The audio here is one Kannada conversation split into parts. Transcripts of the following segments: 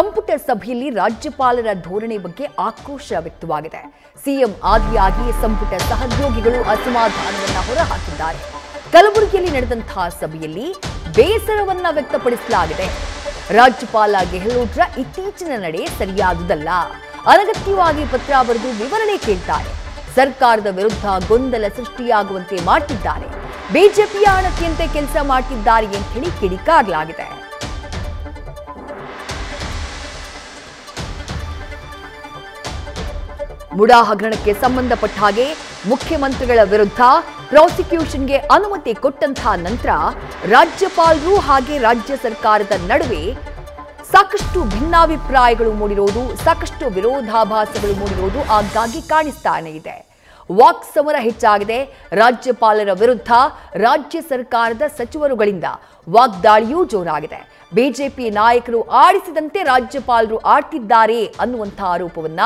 ಸಂಪುಟ ಸಭೆಯಲ್ಲಿ ರಾಜ್ಯಪಾಲರ ಧೋರಣೆ ಬಗ್ಗೆ ಆಕ್ರೋಶ ವ್ಯಕ್ತವಾಗಿದೆ. ಸಿಎಂ ಆದಿಯಾಗಿ ಸಂಪುಟ ಸಹೋದ್ಯೋಗಿಗಳು ಅಸಮಾಧಾನವನ್ನ ಹೊರಹಾಕಿದ್ದಾರೆ. ಕಲಬುರಗಿಯಲ್ಲಿ ನಡೆದಂತಹ ಸಭೆಯಲ್ಲಿ ಬೇಸರವನ್ನ ವ್ಯಕ್ತಪಡಿಸಲಾಗಿದೆ. ರಾಜ್ಯಪಾಲ ಗೆಹ್ಲೋಟ್ರ ಇತ್ತೀಚಿನ ನಡೆ ಸರಿಯಾದುದಲ್ಲ, ಅನಗತ್ಯವಾಗಿ ಪತ್ರ ಬರೆದು ವಿವರಣೆ ಕೇಳ್ತಾರೆ, ಸರ್ಕಾರದ ವಿರುದ್ಧ ಗೊಂದಲ ಸೃಷ್ಟಿಯಾಗುವಂತೆ ಮಾಡ್ತಿದ್ದಾರೆ, ಬಿಜೆಪಿಯ ಅಣತಿಯಂತೆ ಕೆಲಸ ಮಾಡ್ತಿದ್ದಾರೆ ಅಂತ ಹೇಳಿ ಕಿಡಿಕಾರಲಾಗಿದೆ. ಮುಡಾ ಹಗರಣಕ್ಕೆ ಸಂಬಂಧಪಟ್ಟ ಹಾಗೆ ಮುಖ್ಯಮಂತ್ರಿಗಳ ವಿರುದ್ಧ ಪ್ರಾಸಿಕ್ಯೂಷನ್ಗೆ ಅನುಮತಿ ಕೊಟ್ಟಂತಹ ನಂತರ ರಾಜ್ಯಪಾಲರು ಹಾಗೆ ರಾಜ್ಯ ಸರ್ಕಾರದ ನಡುವೆ ಸಾಕಷ್ಟು ಭಿನ್ನಾಭಿಪ್ರಾಯಗಳು ಮೂಡಿರೋದು, ಸಾಕಷ್ಟು ವಿರೋಧಾಭಾಸಗಳು ಮೂಡಿರೋದು ಆಗಾಗ್ಗೆ ಕಾಣಿಸ್ತಾನೆ ಇದೆ. ವಾಕ್ ಸಮರ ಹೆಚ್ಚಾಗಿದೆ. ರಾಜ್ಯಪಾಲರ ವಿರುದ್ಧ ರಾಜ್ಯ ಸರ್ಕಾರದ ಸಚಿವರುಗಳಿಂದ ವಾಗ್ದಾಳಿಯೂ ಜೋರಾಗಿದೆ. ಬಿಜೆಪಿ ನಾಯಕರು ಆಡಿಸಿದಂತೆ ರಾಜ್ಯಪಾಲರು ಆಡ್ತಿದ್ದಾರೆ ಅನ್ನುವಂಥ ಆರೋಪವನ್ನ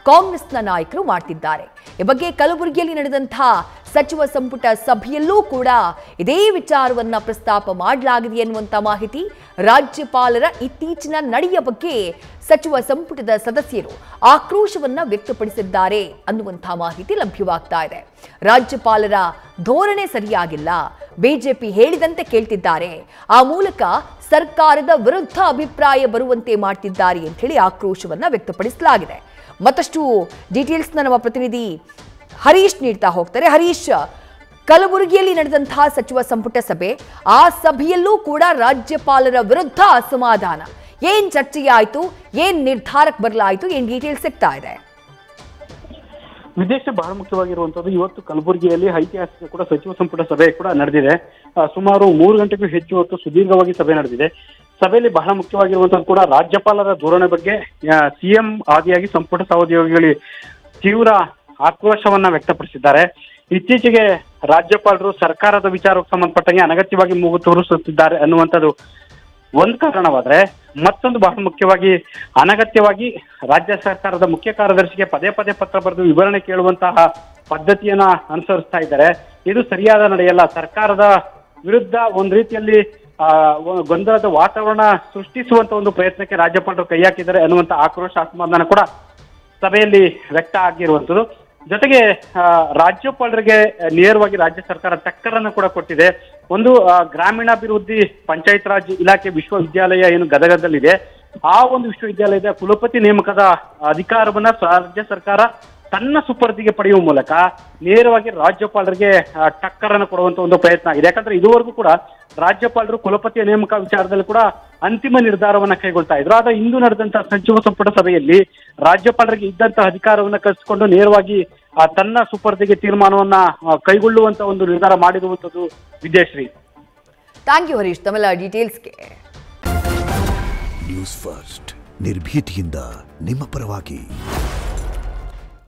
ಕಾಂಗ್ರೆಸ್ನ ನಾಯಕರು ಮಾಡ್ತಿದ್ದಾರೆ. ಈ ಬಗ್ಗೆ ಕಲಬುರಗಿಯಲ್ಲಿ ನಡೆದಂತಹ ಸಚಿವ ಸಂಪುಟ ಸಭೆಯಲ್ಲೂ ಕೂಡ ಇದೇ ವಿಚಾರವನ್ನ ಪ್ರಸ್ತಾಪ ಮಾಡಲಾಗಿದೆ ಎನ್ನುವಂತ ಮಾಹಿತಿ. ರಾಜ್ಯಪಾಲರ ಇತ್ತೀಚಿನ ನಡೆಯ ಬಗ್ಗೆ ಸಚಿವ ಸಂಪುಟದ ಸದಸ್ಯರು ಆಕ್ರೋಶವನ್ನ ವ್ಯಕ್ತಪಡಿಸಿದ್ದಾರೆ ಅನ್ನುವಂಥ ಮಾಹಿತಿ ಲಭ್ಯವಾಗ್ತಾ ಇದೆ. ರಾಜ್ಯಪಾಲರ ಧೋರಣೆ ಸರಿಯಾಗಿಲ್ಲ, ಬಿಜೆಪಿ ಹೇಳಿದಂತೆ ಕೇಳ್ತಿದ್ದಾರೆ, ಆ ಮೂಲಕ ಸರ್ಕಾರದ ವಿರುದ್ಧ ಅಭಿಪ್ರಾಯ ಬರುವಂತೆ ಮಾಡ್ತಿದ್ದಾರೆ ಅಂತ ಹೇಳಿ ಆಕ್ರೋಶವನ್ನ ವ್ಯಕ್ತಪಡಿಸಲಾಗಿದೆ. ಮತ್ತಷ್ಟು ಡೀಟೇಲ್ಸ್ನ ನಮ್ಮ ಪ್ರತಿನಿಧಿ ಹರೀಶ್ ನೀಡ್ತಾ ಹೋಗ್ತಾರೆ. ಹರೀಶ್, ಕಲಬುರಗಿಯಲ್ಲಿ ನಡೆದಂತಹ ಸಚಿವ ಸಂಪುಟ ಸಭೆ, ಆ ಸಭೆಯಲ್ಲೂ ಕೂಡ ರಾಜ್ಯಪಾಲರ ವಿರುದ್ಧ ಅಸಮಾಧಾನ. ಏನ್ ಚರ್ಚೆಯಾಯಿತು, ಏನ್ ನಿರ್ಧಾರಕ್ಕೆ ಬರಲಾಯಿತು, ಏನ್ ಡೀಟೇಲ್ಸ್ ಸಿಗ್ತಾ ಇದೆ? ವಿದೇಶ ಬಹಳ ಮುಖ್ಯವಾಗಿರುವಂತದ್ದು ಇವತ್ತು ಕಲಬುರಗಿಯಲ್ಲಿ ಐತಿಹಾಸಿಕ ಕೂಡ ಸಚಿವ ಸಂಪುಟ ಸಭೆ ಕೂಡ ನಡೆದಿದೆ. ಸುಮಾರು 3 ಗಂಟೆಗೂ ಹೆಚ್ಚು ಹೊತ್ತು ಸುದೀರ್ಘವಾಗಿ ಸಭೆ ನಡೆದಿದೆ. ಸಭೆಯಲ್ಲಿ ಬಹಳ ಮುಖ್ಯವಾಗಿರುವಂತದ್ದು ಕೂಡ ರಾಜ್ಯಪಾಲರ ಧೋರಣೆ ಬಗ್ಗೆ ಸಿಎಂ ಆದಿಯಾಗಿ ಸಂಪುಟ ಸಹೋದ್ಯೋಗಿಗಳು ತೀವ್ರ ಆಕ್ರೋಶವನ್ನ ವ್ಯಕ್ತಪಡಿಸಿದ್ದಾರೆ. ಇತ್ತೀಚೆಗೆ ರಾಜ್ಯಪಾಲರು ಸರ್ಕಾರದ ವಿಚಾರಕ್ಕೆ ಸಂಬಂಧಪಟ್ಟಂಗೆ ಅನಗತ್ಯವಾಗಿ ಮೂಗು ತೋರಿಸುತ್ತಿದ್ದಾರೆ ಅನ್ನುವಂಥದ್ದು ಒಂದು ಕಾರಣವಾದ್ರೆ, ಮತ್ತೊಂದು ಬಹಳ ಮುಖ್ಯವಾಗಿ ಅನಗತ್ಯವಾಗಿ ರಾಜ್ಯ ಸರ್ಕಾರದ ಮುಖ್ಯ ಕಾರ್ಯದರ್ಶಿಗೆ ಪದೇ ಪದೇ ಪತ್ರ ಬರೆದು ವಿವರಣೆ ಕೇಳುವಂತಹ ಪದ್ಧತಿಯನ್ನ ಅನುಸರಿಸ್ತಾ ಇದ್ದಾರೆ. ಇದು ಸರಿಯಾದ ನಡೆಯಲ್ಲ. ಸರ್ಕಾರದ ವಿರುದ್ಧ ಒಂದು ರೀತಿಯಲ್ಲಿ ಗೊಂದಲದ ವಾತಾವರಣ ಸೃಷ್ಟಿಸುವಂತ ಒಂದು ಪ್ರಯತ್ನಕ್ಕೆ ರಾಜ್ಯಪಾಲರು ಕೈ ಹಾಕಿದ್ದಾರೆ ಅನ್ನುವಂತ ಆಕ್ರೋಶ ಅಸಮಾಧಾನ ಕೂಡ ಸಭೆಯಲ್ಲಿ ವ್ಯಕ್ತ ಆಗಿರುವಂತದ್ದು. ಜೊತೆಗೆ ರಾಜ್ಯಪಾಲರಿಗೆ ನೇರವಾಗಿ ರಾಜ್ಯ ಸರ್ಕಾರ ಟಕ್ಕರನ್ನು ಕೂಡ ಕೊಟ್ಟಿದೆ. ಒಂದು ಗ್ರಾಮೀಣಾಭಿವೃದ್ಧಿ ಪಂಚಾಯತ್ ರಾಜ್ ಇಲಾಖೆ ವಿಶ್ವವಿದ್ಯಾಲಯ ಏನು ಗದಗದಲ್ಲಿದೆ, ಆ ಒಂದು ವಿಶ್ವವಿದ್ಯಾಲಯದ ಕುಲಪತಿ ನೇಮಕದ ಅಧಿಕಾರವನ್ನ ರಾಜ್ಯ ಸರ್ಕಾರ ತನ್ನ ಸುಪರ್ದಿಗೆ ಪಡೆಯುವ ಮೂಲಕ ನೇರವಾಗಿ ರಾಜ್ಯಪಾಲರಿಗೆ ಟಕ್ಕರನ್ನು ಕೊಡುವಂತ ಒಂದು ಪ್ರಯತ್ನ ಆಗಿದೆ. ಯಾಕಂದ್ರೆ ಇದುವರೆಗೂ ಕೂಡ ರಾಜ್ಯಪಾಲರು ಕುಲಪತಿಯ ನೇಮಕ ವಿಚಾರದಲ್ಲಿ ಕೂಡ ಅಂತಿಮ ನಿರ್ಧಾರವನ್ನ ಕೈಗೊಳ್ತಾ ಇದ್ರು. ಆದ್ರೆ ಇಂದು ನಡೆದಂತಹ ಸಚಿವ ಸಂಪುಟ ಸಭೆಯಲ್ಲಿ ರಾಜ್ಯಪಾಲರಿಗೆ ಇದ್ದಂತಹ ಅಧಿಕಾರವನ್ನ ಕಸಿಕೊಂಡು ನೇರವಾಗಿ ತನ್ನ ಸುಪರ್ದಿಗೆ ತೀರ್ಮಾನವನ್ನ ಕೈಗೊಳ್ಳುವಂತ ಒಂದು ನಿರ್ಧಾರ ಮಾಡಿರುವಂತದ್ದು ವಿದ್ಯಾಶ್ರೀ. ಥ್ಯಾಂಕ್ ಯು ಹರೀಶ್, ತಮ್ಮೆಲ್ಲ ಡೀಟೇಲ್ಸ್ಗೆ. ನ್ಯೂಸ್ ಫಸ್ಟ್ ನಿರ್ಭೀತಿಯಿಂದ ನಿಮ್ಮ ಪರವಾಗಿ.